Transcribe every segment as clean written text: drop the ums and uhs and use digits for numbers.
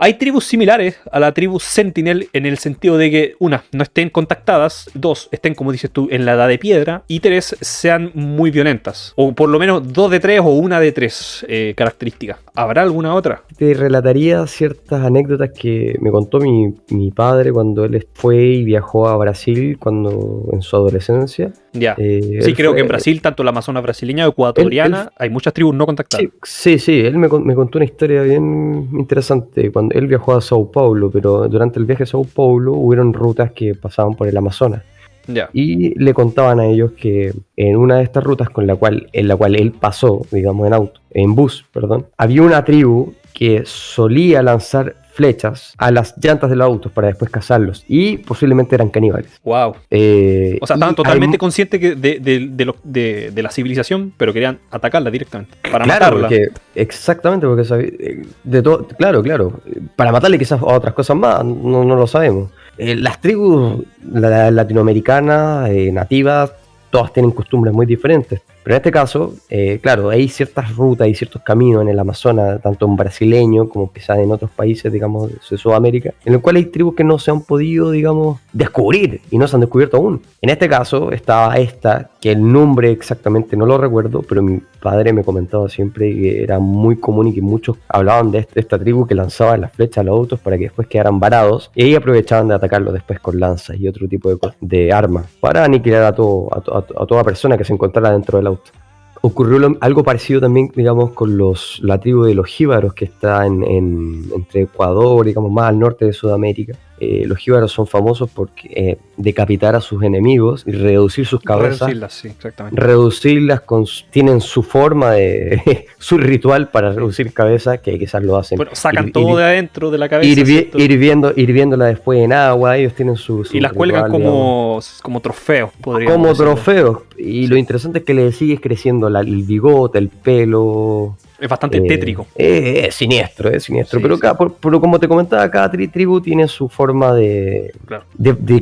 Hay tribus similares a la tribu Sentinel en el sentido de que, una, no estén contactadas, dos, estén, como dices tú, en la edad de piedra, y tres, sean muy violentas. O por lo menos 2 de 3 o 1 de 3 características. ¿Habrá alguna otra? Te relataría ciertas anécdotas que me contó mi padre cuando él fue y viajó a Brasil en su adolescencia. Ya. Sí, creo que en Brasil, tanto la Amazona brasileña o ecuatoriana, hay muchas tribus no contactadas. Sí, él me contó una historia bien interesante. Cuando él viajó a Sao Paulo, pero durante el viaje a Sao Paulo hubieron rutas que pasaban por el Amazonas. Ya. Y le contaban a ellos que en una de estas rutas en la cual él pasó, digamos en bus, había una tribu que solía lanzar flechas a las llantas de los autos para después cazarlos, y posiblemente eran caníbales. Wow. O sea, estaban totalmente conscientes de la civilización, pero querían atacarla directamente para matarla. Exactamente, porque claro, para matarle quizás a otras cosas más, no lo sabemos. Las tribus latinoamericanas, nativas, todas tienen costumbres muy diferentes. Pero en este caso, claro, hay ciertas rutas y ciertos caminos en el Amazonas, tanto en brasileño como quizás en otros países, digamos, de Sudamérica, en el cual hay tribus que no se han podido, digamos, descubrir y no se han descubierto aún. En este caso estaba esta, que el nombre exactamente no lo recuerdo, pero mi padre me comentaba siempre que era muy común y que muchos hablaban de esta tribu que lanzaba las flechas a los autos para que después quedaran varados, y ahí aprovechaban de atacarlos después con lanzas y otro tipo de armas para aniquilar a toda persona que se encontrara dentro del auto. Ocurrió algo parecido también, digamos, con la tribu de los jíbaros, que está entre Ecuador, digamos, más al norte de Sudamérica. Los jíbaros son famosos por decapitar a sus enemigos y reducir sus cabezas. Reducirlas, sí, exactamente. Reducirlas, tienen su forma su ritual para reducir cabezas, que quizás lo hacen. Bueno, sacan todo de adentro de la cabeza. Hirviéndola después en agua, ellos tienen su y las cuelgan como trofeos, podríamos como decirlo. Trofeos. Y lo interesante es que le sigue creciendo el bigote, el pelo. Es bastante tétrico. Es siniestro. Sí, pero, sí. Pero como te comentaba, cada tribu tiene su forma de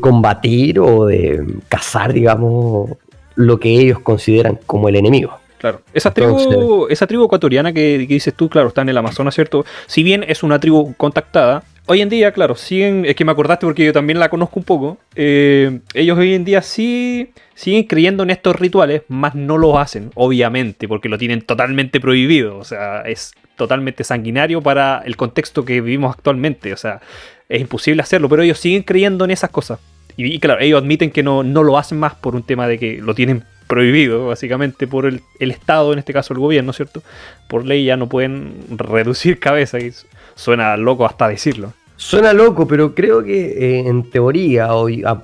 combatir o de cazar, digamos, lo que ellos consideran como el enemigo. Claro. Esa tribu ecuatoriana que dices tú, claro, está en el Amazonas, ¿cierto? Si bien es una tribu contactada, hoy en día, claro, es que me acordaste porque yo también la conozco un poco. Ellos hoy en día siguen creyendo en estos rituales, más no los hacen, obviamente, porque lo tienen totalmente prohibido. O sea, es totalmente sanguinario para el contexto que vivimos actualmente. O sea, es imposible hacerlo, pero ellos siguen creyendo en esas cosas. Y claro, ellos admiten que no lo hacen más por un tema de que lo tienen prohibido, básicamente, por el Estado, en este caso el gobierno, ¿cierto? Por ley ya no pueden reducir cabeza, y suena loco hasta decirlo. Suena loco, pero creo que en teoría,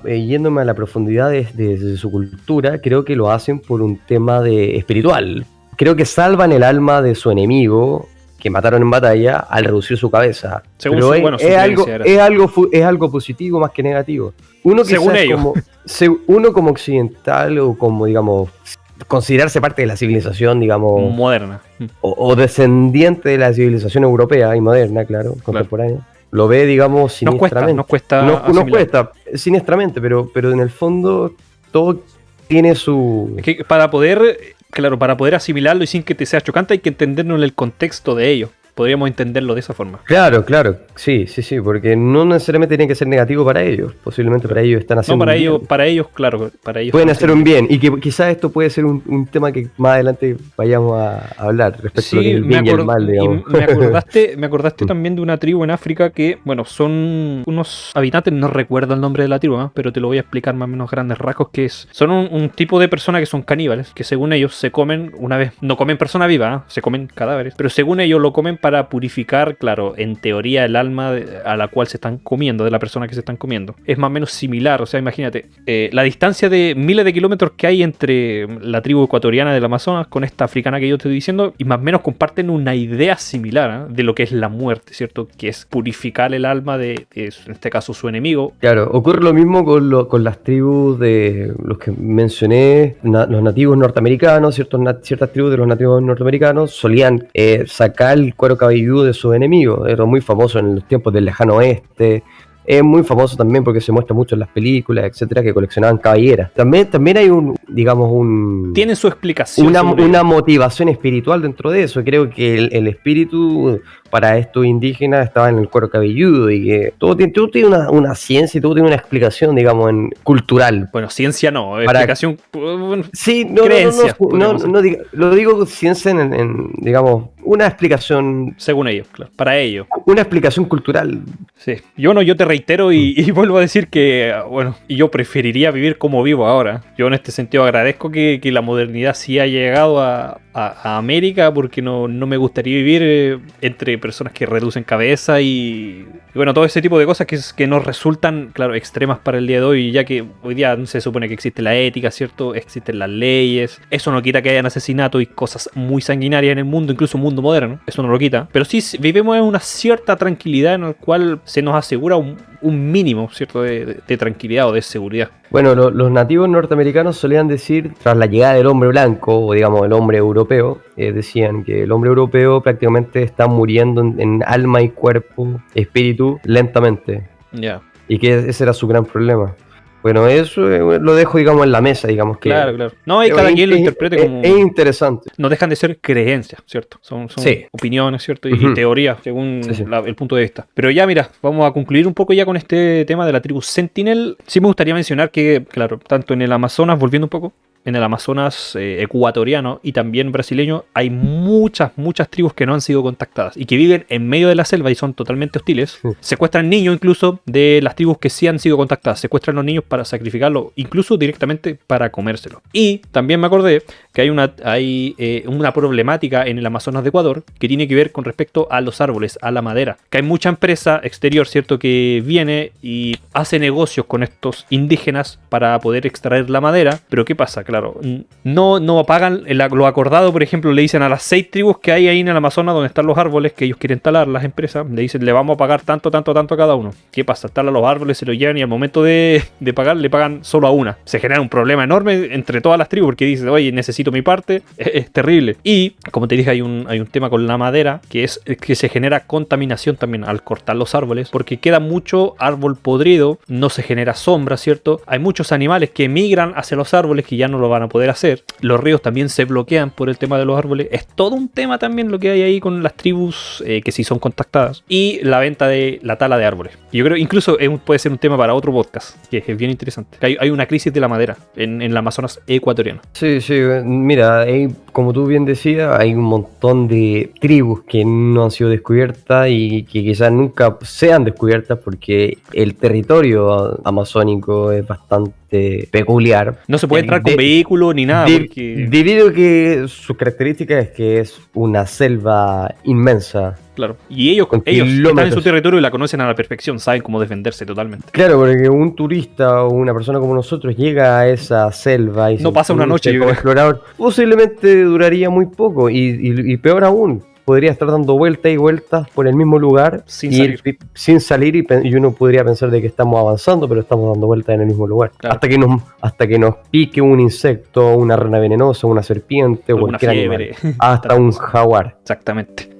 yéndome a la profundidad de su cultura, creo que lo hacen por un tema espiritual. Creo que salvan el alma de su enemigo que mataron en batalla al reducir su cabeza. Pero es algo positivo más que negativo. Según ellos. Uno como occidental o como, digamos, considerarse parte de la civilización, digamos, moderna o descendiente de la civilización europea y moderna, claro, contemporánea. Lo ve, digamos, siniestramente. Nos cuesta siniestramente, pero en el fondo todo tiene su... Es que para poder asimilarlo y sin que te sea chocante hay que entenderlo en el contexto de ello. Podríamos entenderlo de esa forma. Claro, sí, porque no necesariamente tiene que ser negativo para ellos. Posiblemente para ellos están haciendo para ellos, claro. Para ellos pueden hacer un bien, y que quizás esto puede ser un tema que más adelante vayamos a hablar respecto a lo que es el bien y el mal, digamos. Me acordaste también de una tribu en África que, bueno, son unos habitantes, no recuerdo el nombre de la tribu, pero te lo voy a explicar más o menos grandes rasgos, que son un tipo de personas que son caníbales, que según ellos se comen, no comen persona viva, se comen cadáveres, pero según ellos lo comen para purificar, claro, en teoría el alma a la cual se están comiendo, de la persona que se están comiendo. Es más o menos similar, o sea, imagínate, la distancia de miles de kilómetros que hay entre la tribu ecuatoriana del Amazonas con esta africana que yo te estoy diciendo, y más o menos comparten una idea similar de lo que es la muerte, ¿cierto? Que es purificar el alma de en este caso, su enemigo. Claro, ocurre lo mismo con las tribus de los que mencioné, los nativos norteamericanos, ciertas tribus de los nativos norteamericanos solían sacar el cuero cabelludo de sus enemigos. Era muy famoso en los tiempos del lejano oeste, Es muy famoso también porque se muestra mucho en las películas, etcétera, que coleccionaban caballeras. También hay Tienen su explicación. una motivación espiritual dentro de eso. Creo que el espíritu para estos indígenas estaba en el cuero cabelludo y que todo tiene una ciencia y todo tiene una explicación, digamos, cultural. Bueno, ciencia no, explicación. Sí, creencias, lo digo ciencia digamos, una explicación. Según ellos, claro, para ellos. Una explicación cultural. Sí, yo te reitero y vuelvo a decir que, bueno, yo preferiría vivir como vivo ahora. Yo en este sentido agradezco que la modernidad sí ha llegado a América, porque no me gustaría vivir entre personas que reducen cabeza y bueno, todo ese tipo de cosas que nos resultan, claro, extremas para el día de hoy, ya que hoy día se supone que existe la ética, ¿cierto? Existen las leyes. Eso no quita que hayan asesinatos y cosas muy sanguinarias en el mundo, incluso un mundo moderno. Eso no lo quita. Pero sí vivimos en una cierta tranquilidad en la cual se nos asegura un mínimo, ¿cierto? De tranquilidad o de seguridad. Bueno, los nativos norteamericanos solían decir, tras la llegada del hombre blanco, o digamos el hombre europeo, decían que el hombre europeo prácticamente está muriendo en alma y cuerpo, espíritu, lentamente. Ya. Y que ese era su gran problema. Bueno, eso lo dejo, digamos, en la mesa, digamos que... Claro. No, y cada quien lo interprete como... Es interesante. No dejan de ser creencias, ¿cierto? Son sí. opiniones, ¿cierto? Y teorías, según el punto de vista. Pero ya, mira, vamos a concluir un poco ya con este tema de la tribu Sentinel. Sí me gustaría mencionar que, claro, tanto en el Amazonas, volviendo un poco, en el Amazonas ecuatoriano y también brasileño, hay muchas tribus que no han sido contactadas y que viven en medio de la selva y son totalmente hostiles. Secuestran niños incluso de las tribus que sí han sido contactadas. Secuestran a los niños para sacrificarlos, incluso directamente para comérselos. Y también me acordé que hay una problemática en el Amazonas de Ecuador que tiene que ver con respecto a los árboles, a la madera. Que hay mucha empresa exterior, ¿cierto?, que viene y hace negocios con estos indígenas para poder extraer la madera. Pero ¿qué pasa? Claro, no pagan lo acordado. Por ejemplo, le dicen a las 6 tribus que hay ahí en el Amazonas donde están los árboles que ellos quieren talar, las empresas, le dicen, le vamos a pagar tanto a cada uno. ¿Qué pasa? Talan los árboles, se los llevan y al momento de pagar le pagan solo a una. Se genera un problema enorme entre todas las tribus porque dicen, oye, necesito mi parte. Es terrible. Y como te dije, hay un tema con la madera que es que se genera contaminación también al cortar los árboles, porque queda mucho árbol podrido, no se genera sombra, ¿cierto? Hay muchos animales que migran hacia los árboles que ya no lo van a poder hacer. Los ríos también se bloquean por el tema de los árboles. Es todo un tema también lo que hay ahí con las tribus que sí son contactadas. Y la venta de la tala de árboles. Yo creo incluso puede ser un tema para otro podcast, que es bien interesante. Hay una crisis de la madera en el Amazonas ecuatoriano. Sí, mira, como tú bien decías, hay un montón de tribus que no han sido descubiertas y que quizás nunca sean descubiertas porque el territorio amazónico es bastante peculiar. No se puede entrar con vehículos ni nada. Debido a que sus características es que es una selva inmensa. Claro, y ellos están en su territorio y la conocen a la perfección, saben cómo defenderse totalmente. Claro, porque un turista o una persona como nosotros llega a esa selva y no pasa una noche como explorador, posiblemente duraría muy poco y peor aún, podría estar dando vueltas y vueltas por el mismo lugar sin salir y uno podría pensar de que estamos avanzando, pero estamos dando vueltas en el mismo lugar. Claro. Hasta que nos pique un insecto, una rana venenosa, una serpiente, cualquier animal, hasta un jaguar. Exactamente.